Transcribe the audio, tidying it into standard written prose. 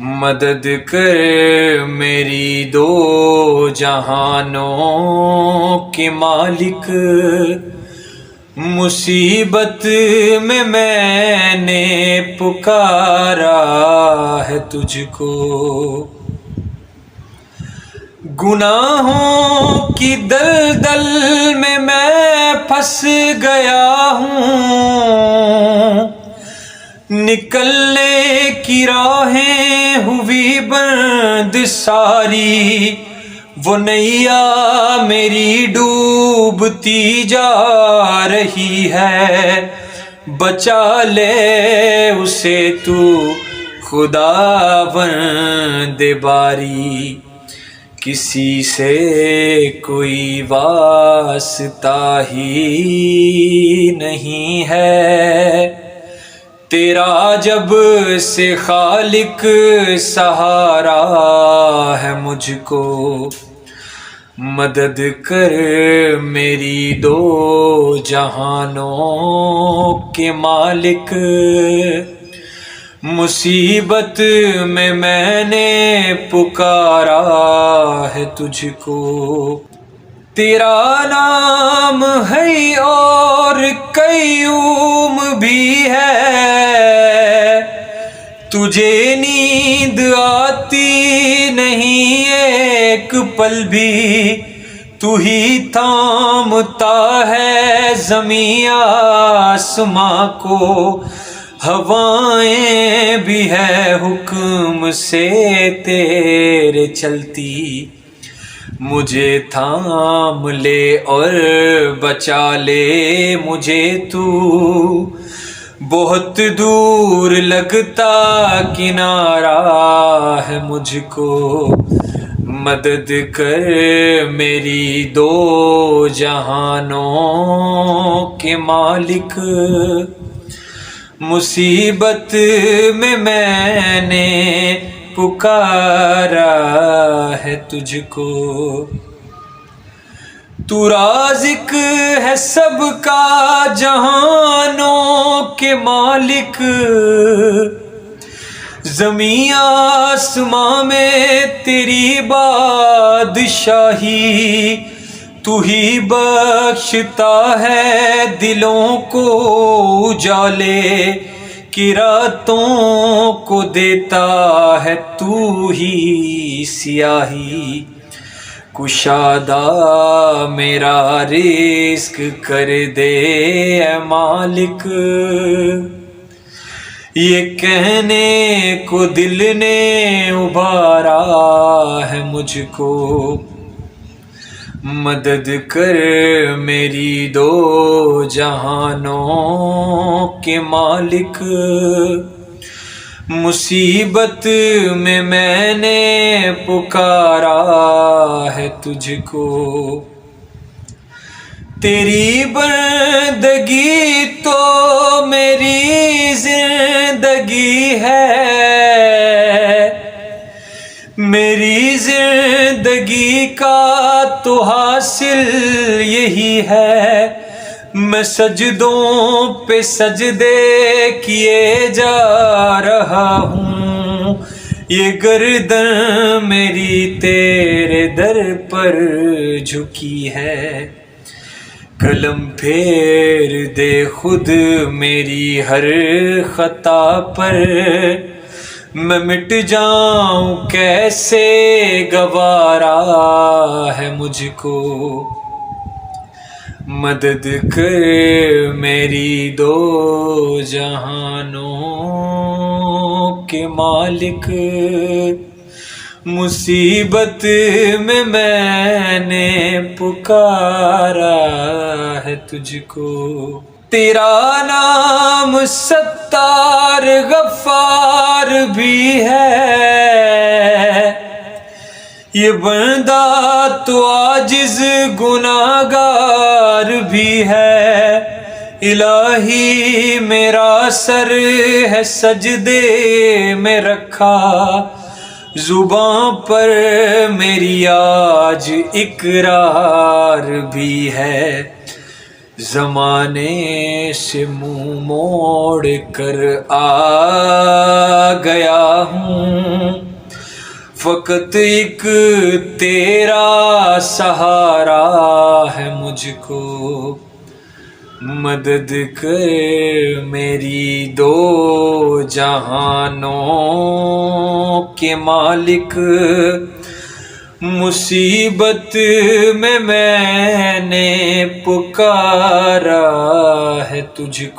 مدد کر میری دو جہانوں کے مالک، مصیبت میں نے پکارا ہے تجھ کو۔ گناہوں کی دلدل میں پھنس گیا ہوں، نکلنے کی راہیں ہوئی بند ساری، وہ نیا میری ڈوبتی جا رہی ہے، بچا لے اسے تو خداوند باری۔ کسی سے کوئی واسطہ ہی نہیں ہے، تیرا جب سے خالق سہارا ہے مجھ کو۔ مدد کر میری دو جہانوں کے مالک، مصیبت میں نے پکارا ہے تجھ کو۔ تیرا نام ہے اور قیوم بھی ہے، تجھے نیند آتی نہیں ایک پل بھی، تو ہی تھامتا ہے زمین آسماں کو، ہوائیں بھی ہے حکم سے تیرے چلتی، مجھے تھام لے اور بچا لے مجھے تو، بہت دور لگتا کنارہ ہے مجھ کو۔ مدد کر میری دو جہانوں کے مالک، مصیبت میں نے پکارا ہے تجھ کو۔ تو رازق ہے سب کا جہانوں کے مالک، زمین آسماں میں تیری بادشاہی، تو ہی بخشتا ہے دلوں کو اجالے، کہ راتوں کو دیتا ہے تو ہی سیاہی، کشادہ میرا رزق کر دے اے مالک، یہ کہنے کو دل نے ابھارا ہے مجھ کو۔ مدد کر میری دو جہانوں کے مالک، مصیبت میں نے پکارا ہے تجھ کو۔ تیری بندگی تو میری زندگی ہے، میری زندگی کا تو حاصل یہی ہے، میں سجدوں پہ سجدے کیے جا رہا ہوں، یہ گردن میری تیرے در پر جھکی ہے، قلم پھیر دے خود میری ہر خطا پر، میں مٹ جاؤں کیسے گوارا ہے مجھ کو۔ مدد کر میری دو جہانوں کے مالک، مصیبت میں نے پکارا ہے تجھ کو۔ تیرا نام ستار غفار بھی ہے، یہ بندہ تو عاجز گناہگار بھی ہے، الہی میرا سر ہے سجدے میں رکھا، زباں پر میری آج اقرار بھی ہے، زمانے سے منہ موڑ کر آ گیا ہوں، فقط ایک تیرا سہارا ہے مجھ کو، مدد کر میری دو جہانوں کے مالک، مصیبت میں نے پکارا ہے تجھ کو۔